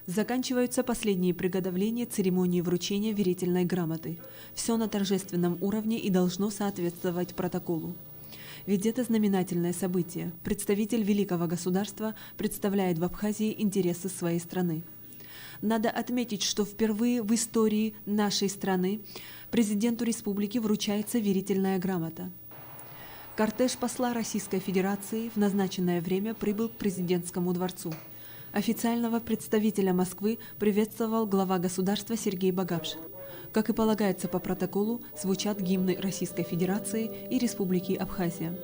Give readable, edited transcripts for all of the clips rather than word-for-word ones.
Заканчиваются последние приготовления церемонии вручения верительной грамоты. Все на торжественном уровне и должно соответствовать протоколу. Ведь это знаменательное событие. Представитель великого государства представляет в Абхазии интересы своей страны. Надо отметить, что впервые в истории нашей страны президенту республики вручается верительная грамота. Кортеж посла Российской Федерации в назначенное время прибыл к президентскому дворцу. Официального представителя Москвы приветствовал глава государства Сергей Багапш. Как и полагается по протоколу, звучат гимны Российской Федерации и Республики Абхазия.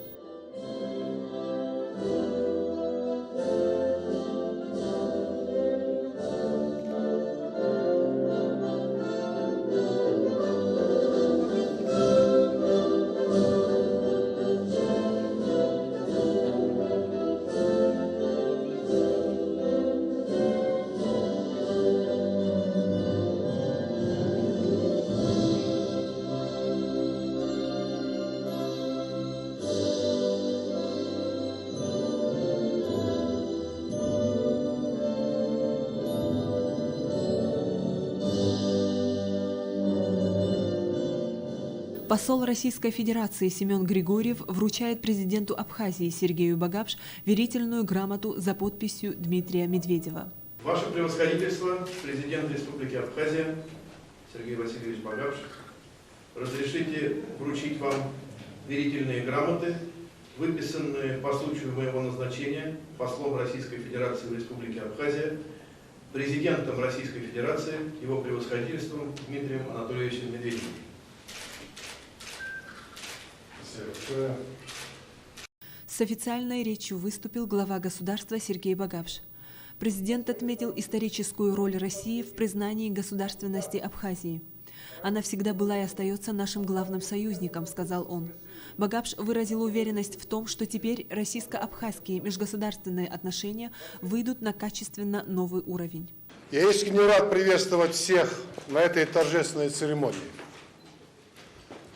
Посол Российской Федерации Семен Григорьев вручает президенту Абхазии Сергею Багапш верительную грамоту за подписью Дмитрия Медведева. Ваше превосходительство, президент Республики Абхазия Сергей Васильевич Багапш, разрешите вручить вам верительные грамоты, выписанные по случаю моего назначения послом Российской Федерации в Республике Абхазия, президентом Российской Федерации, его превосходительством Дмитрием Анатольевичем Медведевым. С официальной речью выступил глава государства Сергей Багапш. Президент отметил историческую роль России в признании государственности Абхазии. «Она всегда была и остается нашим главным союзником», — сказал он. Багапш выразил уверенность в том, что теперь российско-абхазские межгосударственные отношения выйдут на качественно новый уровень. Я искренне рад приветствовать всех на этой торжественной церемонии.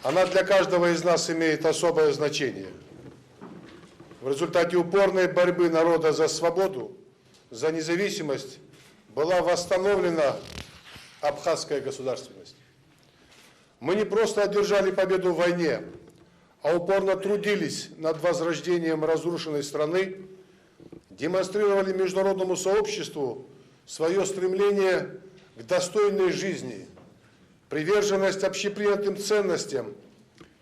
Она для каждого из нас имеет особое значение. В результате упорной борьбы народа за свободу, за независимость была восстановлена абхазская государственность. Мы не просто одержали победу в войне, а упорно трудились над возрождением разрушенной страны, демонстрировали международному сообществу свое стремление к достойной жизни, приверженность общепринятым ценностям,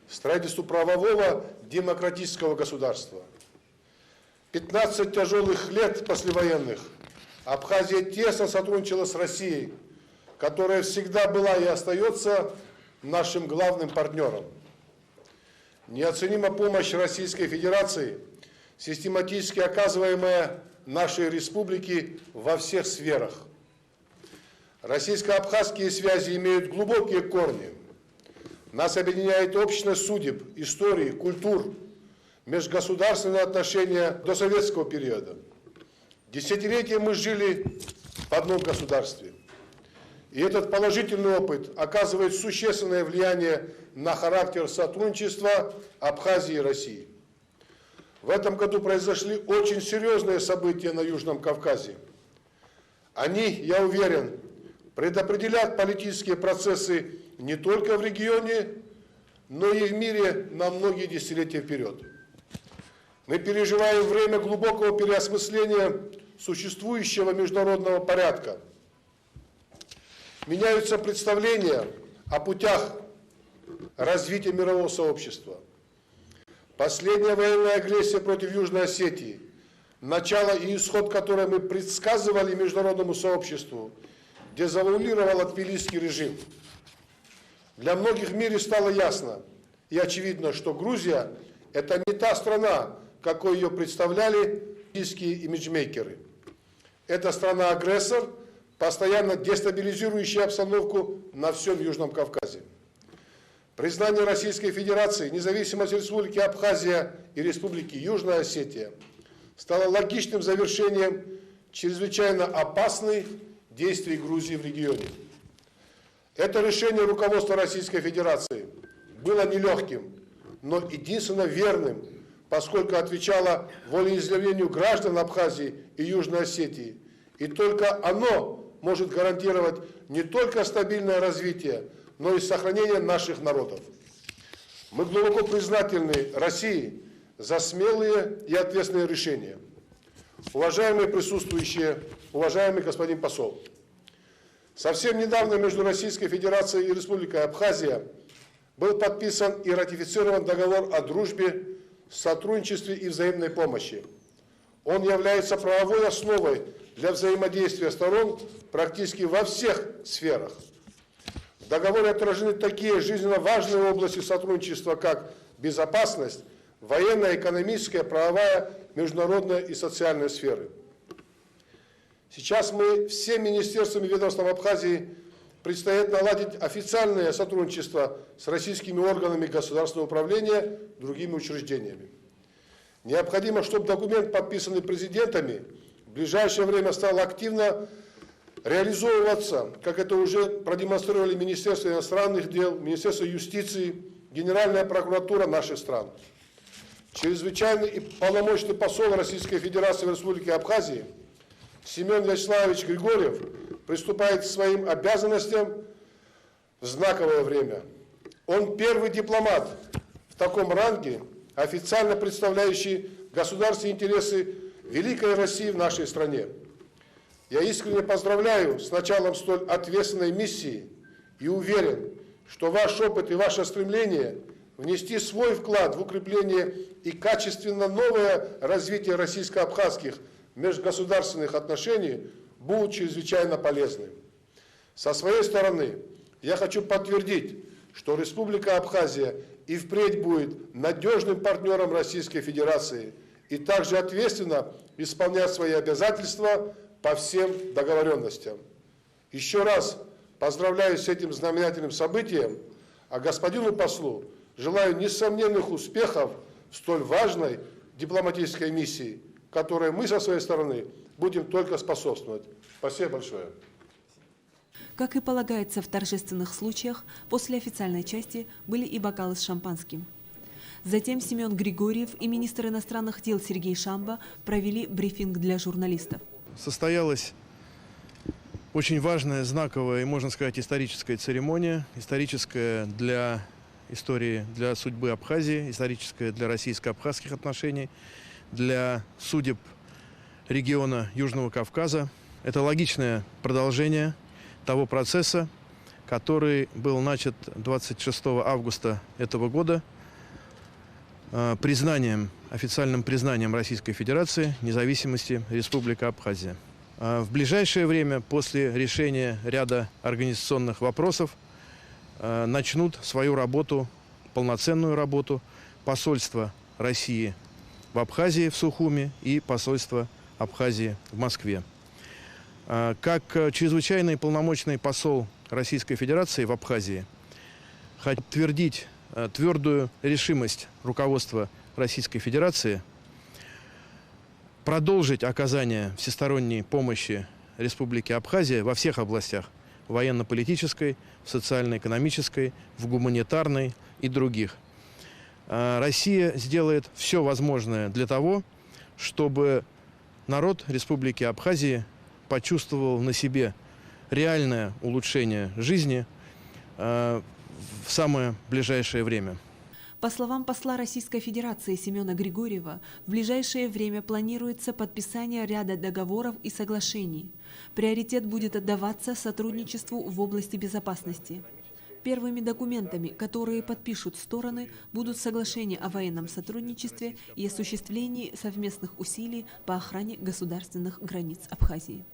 строительству правового демократического государства. 15 тяжелых лет послевоенных Абхазия тесно сотрудничала с Россией, которая всегда была и остается нашим главным партнером. Неоценима помощь Российской Федерации, систематически оказываемая нашей республике во всех сферах. Российско-абхазские связи имеют глубокие корни. Нас объединяет общность судеб, истории, культур, межгосударственные отношения до советского периода. Десятилетия мы жили в одном государстве. И этот положительный опыт оказывает существенное влияние на характер сотрудничества Абхазии и России. В этом году произошли очень серьезные события на Южном Кавказе. Они, я уверен, предопределят политические процессы не только в регионе, но и в мире на многие десятилетия вперед. Мы переживаем время глубокого переосмысления существующего международного порядка. Меняются представления о путях развития мирового сообщества. Последняя военная агрессия против Южной Осетии, начало и исход которой мы предсказывали международному сообществу, дезавуалировал тбилисский режим. Для многих в мире стало ясно и очевидно, что Грузия – это не та страна, какой ее представляли тбилисские имиджмейкеры. Это страна-агрессор, постоянно дестабилизирующая обстановку на всем Южном Кавказе. Признание Российской Федерации, независимость Республики Абхазия и Республики Южная Осетия стало логичным завершением чрезвычайно опасных действий Грузии в регионе. Это решение руководства Российской Федерации было нелегким, но единственно верным, поскольку отвечало волеизъявлению граждан Абхазии и Южной Осетии, и только оно может гарантировать не только стабильное развитие, но и сохранение наших народов. Мы глубоко признательны России за смелые и ответственные решения. Уважаемые присутствующие, уважаемый господин посол, совсем недавно между Российской Федерацией и Республикой Абхазия был подписан и ратифицирован договор о дружбе, сотрудничестве и взаимной помощи. Он является правовой основой для взаимодействия сторон практически во всех сферах. В договоре отражены такие жизненно важные области сотрудничества, как безопасность, военная, экономическая, правовая, международная и социальная сферы. Сейчас мы всем министерствам и ведомствам Абхазии предстоит наладить официальное сотрудничество с российскими органами государственного управления и другими учреждениями. Необходимо, чтобы документ, подписанный президентами, в ближайшее время стал активно реализовываться, как это уже продемонстрировали Министерство иностранных дел, Министерство юстиции, Генеральная прокуратура наших стран. Чрезвычайный и полномочный посол Российской Федерации в Республике Абхазии Семен Вячеславович Григорьев приступает к своим обязанностям в знаковое время. Он первый дипломат в таком ранге, официально представляющий государственные интересы великой России в нашей стране. Я искренне поздравляю с началом столь ответственной миссии и уверен, что ваш опыт и ваше стремление внести свой вклад в укрепление и качественно новое развитие российско-абхазских межгосударственных отношений будут чрезвычайно полезны. Со своей стороны я хочу подтвердить, что Республика Абхазия и впредь будет надежным партнером Российской Федерации и также ответственно исполнять свои обязательства по всем договоренностям. Еще раз поздравляю с этим знаменательным событием, а господину послу желаю несомненных успехов в столь важной дипломатической миссии, которой мы со своей стороны будем только способствовать. Спасибо большое. Как и полагается в торжественных случаях, после официальной части были и бокалы с шампанским. Затем Семен Григорьев и министр иностранных дел Сергей Шамба провели брифинг для журналистов. Состоялась очень важная, знаковая и, можно сказать, историческая церемония. Историческая для истории, для судьбы Абхазии, историческая для российско-абхазских отношений, для судеб региона Южного Кавказа. Это логичное продолжение того процесса, который был начат 26 августа этого года официальным признанием Российской Федерации независимости Республики Абхазия. В ближайшее время, после решения ряда организационных вопросов, начнут свою работу, полноценную работу, посольство России в Абхазии, в Сухуми, и посольство Абхазии в Москве. Как чрезвычайный полномочный посол Российской Федерации в Абхазии, хочу подтвердить твердую решимость руководства Российской Федерации продолжить оказание всесторонней помощи Республике Абхазия во всех областях: в военно-политической, в социально-экономической, в гуманитарной и других. Россия сделает все возможное для того, чтобы народ Республики Абхазии почувствовал на себе реальное улучшение жизни в самое ближайшее время. По словам посла Российской Федерации Семена Григорьева, в ближайшее время планируется подписание ряда договоров и соглашений. Приоритет будет отдаваться сотрудничеству в области безопасности. Первыми документами, которые подпишут стороны, будут соглашения о военном сотрудничестве и осуществлении совместных усилий по охране государственных границ Абхазии.